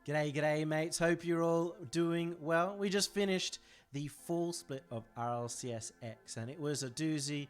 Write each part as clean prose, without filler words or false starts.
G'day mates, hope you're all doing well. We just finished the fall split of RLCS X and it was a doozy.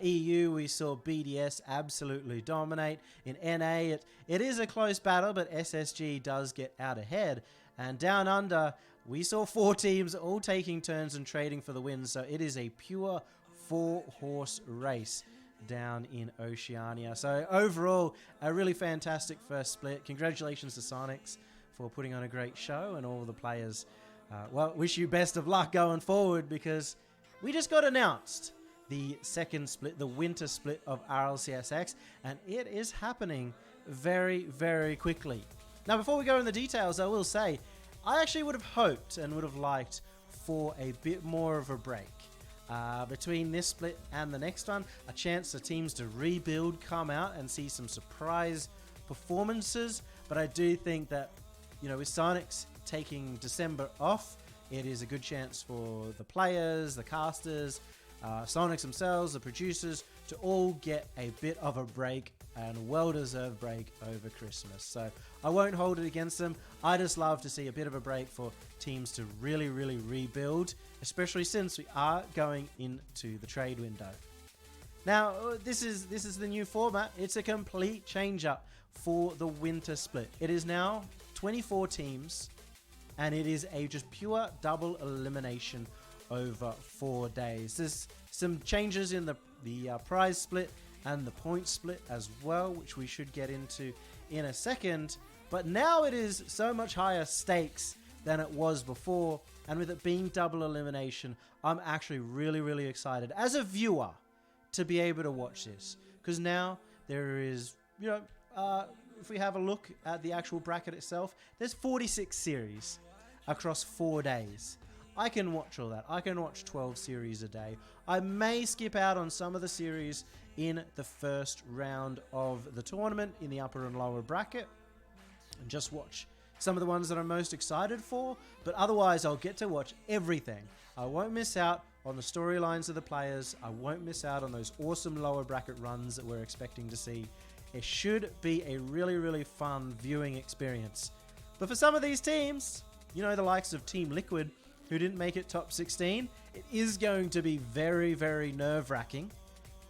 EU, we saw BDS absolutely dominate. In NA, it is a close battle, but SSG does get out ahead. And down under, we saw 4 teams all taking turns and trading for the win, so it is a pure 4-horse race down in Oceania. So overall, a really fantastic first split. Congratulations to Sonics for putting on a great show, and all the players, well, wish you best of luck going forward, because we just got announced the second split, the winter split of RLCS X, and it is happening very, very quickly. Now, before we go in the details, I will say, I actually would have hoped and would have liked for a bit more of a break. Between this split and the next one, a chance for teams to rebuild, come out and see some surprise performances. But I do think that, you know, with Sonics taking December off, it is a good chance for the players, the casters, Sonics themselves, the producers, to all get a bit of a break, and a well-deserved break over Christmas. So I won't hold it against them. I just love to see a bit of a break for teams to really, really rebuild, especially since we are going into the trade window. Now, this is the new format. It's a complete change-up for the winter split. It is now 24 teams, and it is a just pure double elimination over 4 days. There's some changes in the prize split and the point split as well, which we should get into in a second. But now it is so much higher stakes than it was before, and with it being double elimination, I'm actually really, really excited as a viewer to be able to watch this, because now there is, you know, if we have a look at the actual bracket itself, there's 46 series across 4 days. I can watch all that. I can watch 12 series a day. I may skip out on some of the series in the first round of the tournament in the upper and lower bracket and just watch some of the ones that I'm most excited for, but otherwise I'll get to watch everything. I won't miss out on the storylines of the players. I won't miss out on those awesome lower bracket runs that we're expecting to see. It should be a really, really fun viewing experience. But for some of these teams, you know, the likes of Team Liquid, who didn't make it top 16, it is going to be very, very nerve-wracking.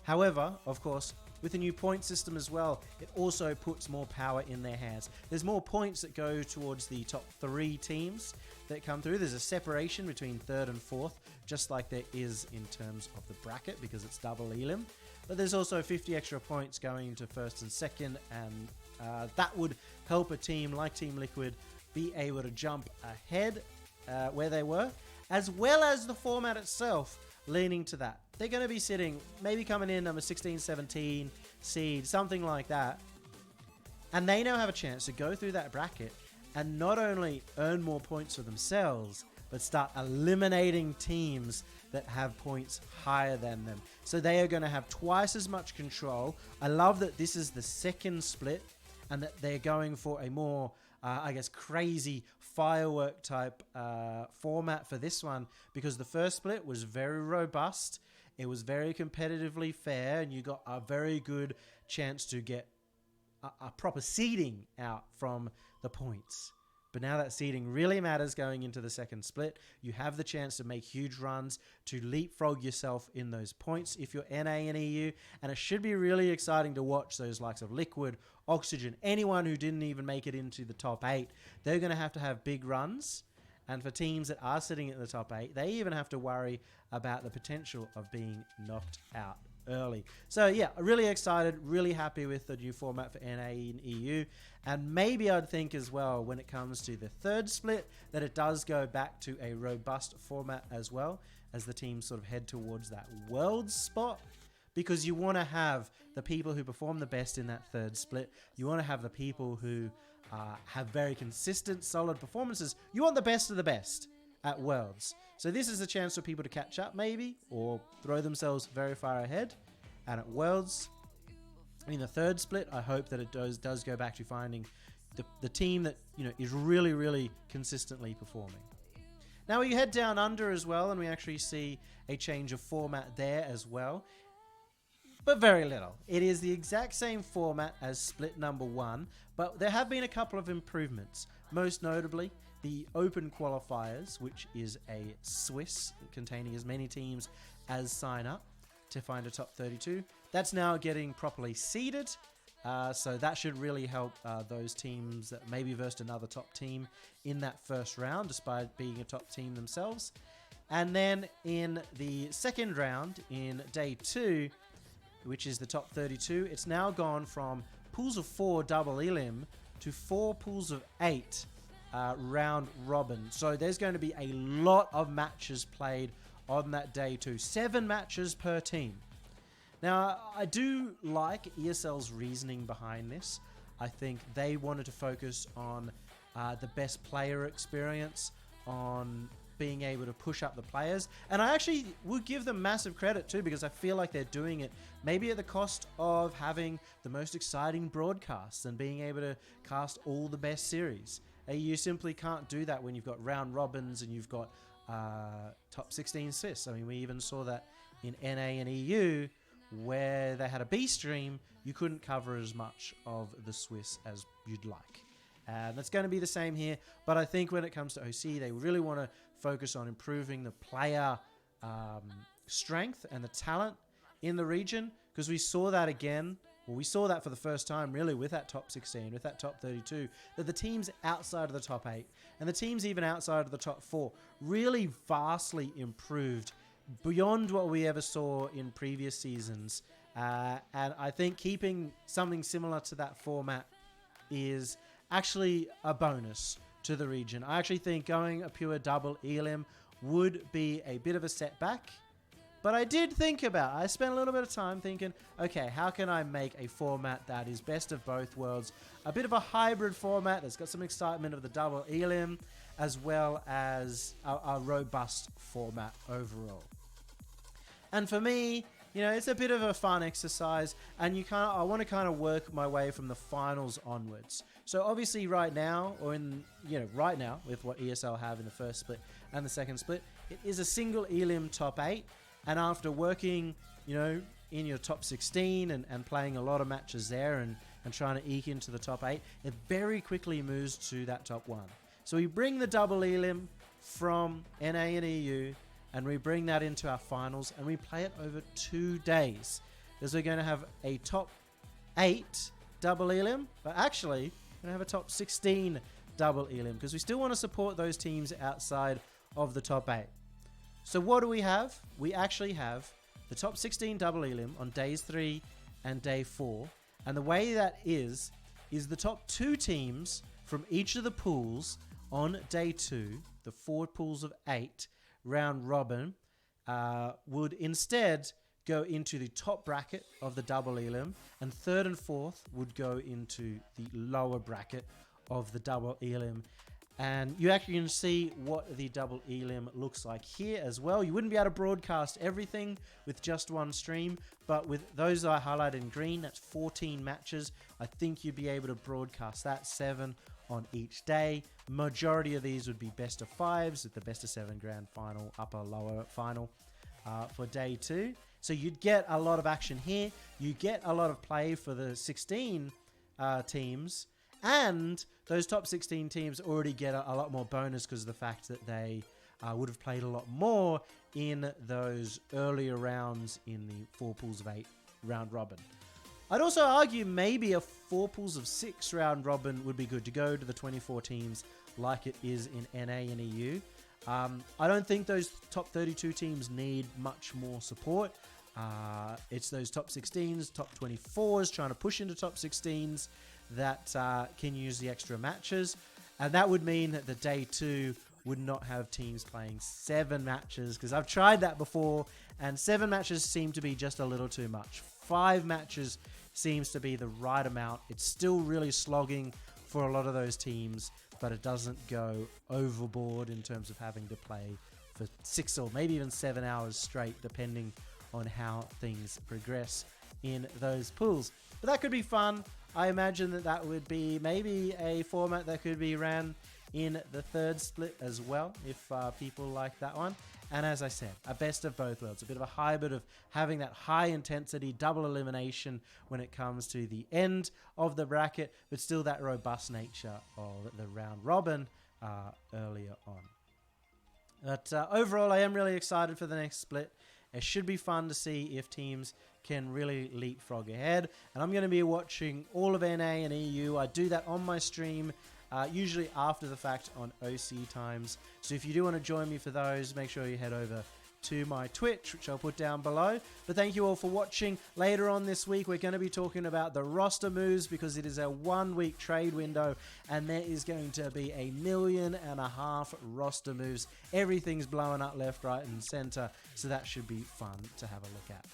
However, of course, with the new point system as well, it also puts more power in their hands. There's more points that go towards the top 3 teams that come through. There's a separation between 3rd and 4th, just like there is in terms of the bracket, because it's double elim. But there's also 50 extra points going into 1st and 2nd, and that would help a team like Team Liquid be able to jump ahead where they were, as well as the format itself leaning to that. They're going to be sitting, maybe coming in number 16, 17 seed, something like that. And they now have a chance to go through that bracket and not only earn more points for themselves, but start eliminating teams that have points higher than them. So they are going to have twice as much control. I love that this is the second split and that they're going for a more I guess, crazy firework type format for this one, because the first split was very robust. It was very competitively fair, and you got a very good chance to get a proper seeding out from the points. But now that seeding really matters going into the second split. You have the chance to make huge runs, to leapfrog yourself in those points if you're NA and EU. And it should be really exciting to watch those likes of Liquid, Oxygen, anyone who didn't even make it into the top 8. They're going to have big runs. And for teams that are sitting at the top 8, they even have to worry about the potential of being knocked out early. So yeah, really excited, really happy with the new format for NA and EU. And maybe I'd think as well, when it comes to the third split, that it does go back to a robust format as well, as the teams sort of head towards that world spot. Because you want to have the people who perform the best in that third split. You want to have the people who have very consistent, solid performances. You want the best of the best at Worlds. So this is a chance for people to catch up maybe, or throw themselves very far ahead. And at Worlds, in the third split, I hope that it does go back to finding the team that, you know, is really, really consistently performing. Now we head down under as well, and we actually see a change of format there as well. but very little. It is the exact same format as split number 1, but there have been a couple of improvements. most notably the Open Qualifiers, which is a Swiss containing as many teams as sign up to find a top 32. That's now getting properly seeded, so that should really help those teams that maybe versed another top team in that first round, despite being a top team themselves. And then in the second round, in day 2, which is the top 32, it's now gone from pools of 4 double elim to 4 pools of 8 round robin. So there's going to be a lot of matches played on that day 2. 7 matches per team. Now, I do like ESL's reasoning behind this. I think they wanted to focus on the best player experience, on being able to push up the players. And I actually would give them massive credit too, because I feel like they're doing it maybe at the cost of having the most exciting broadcasts and being able to cast all the best series. You simply can't do that when you've got round robins and you've got top 16 Swiss. I mean, we even saw that in NA and EU, where they had a B stream, you couldn't cover as much of the Swiss as you'd like. And that's going to be the same here, but I think when it comes to OC, they really want to focus on improving the player strength and the talent in the region, because we saw that again. Well, we saw that for the first time, really, with that top 16, with that top 32, that the teams outside of the top 8 and the teams even outside of the top 4 really vastly improved beyond what we ever saw in previous seasons. And I think keeping something similar to that format is actually a bonus to the region. I actually think going a pure double elim would be a bit of a setback. But I did think about it. I spent a little bit of time thinking, okay, how can I make a format that is best of both worlds? A bit of a hybrid format that's got some excitement of the double elim, as well as a robust format overall. And for me, you know, it's a bit of a fun exercise, and I want to kind of work my way from the finals onwards. So obviously right now, right now with what ESL have in the first split and the second split, it is a single elim top 8. And after working, in your top 16 and playing a lot of matches there and trying to eke into the top 8, it very quickly moves to that top 1. So we bring the double elim from NA and EU, and we bring that into our finals, and we play it over 2 days. Because we're going to have a top 8 double elim, but actually we're going to have a top 16 double elim, because we still want to support those teams outside of the top 8. So what do we have? We actually have the top 16 double elim on days 3 and day 4. And the way that is the top 2 teams from each of the pools on day 2, the 4 pools of 8, round robin, would instead go into the top bracket of the double elim, and 3rd and 4th would go into the lower bracket of the double elim. And you actually can see what the double elim looks like here as well. You wouldn't be able to broadcast everything with just one stream, but with those that I highlighted in green, that's 14 matches. I think you'd be able to broadcast that 7 on each day. Majority of these would be best of 5s with the best of 7 grand final, upper lower final for day 2. So you'd get a lot of action here. You get a lot of play for the 16 teams. And those top 16 teams already get a lot more bonus because of the fact that they would have played a lot more in those earlier rounds in the 4 pools of 8 round robin. I'd also argue maybe a 4 pools of 6 round robin would be good to go to the 24 teams like it is in NA and EU. I don't think those top 32 teams need much more support. It's those top 16s, top 24s trying to push into top 16s that can use the extra matches, and that would mean that the day 2 would not have teams playing 7 matches, because I've tried that before and 7 matches seem to be just a little too much. 5 matches seems to be the right amount. It's still really slogging for a lot of those teams, but it doesn't go overboard in terms of having to play for 6 or maybe even 7 hours straight, depending on how things progress in those pools. But that could be fun. I imagine that would be maybe a format that could be ran in the 3rd split as well, if people like that one. And as I said, a best of both worlds, a bit of a hybrid of having that high intensity double elimination when it comes to the end of the bracket, but still that robust nature of the round robin earlier on. But overall, I am really excited for the next split. It should be fun to see if teams can really leapfrog ahead. And I'm going to be watching all of NA and EU. I do that on my stream, usually after the fact on OC times. So if you do want to join me for those, make sure you head over to my Twitch, which I'll put down below. But thank you all for watching. Later on this week, we're going to be talking about the roster moves because it is a 1 week trade window and there is going to be 1.5 million roster moves. Everything's blowing up left, right and center. So that should be fun to have a look at.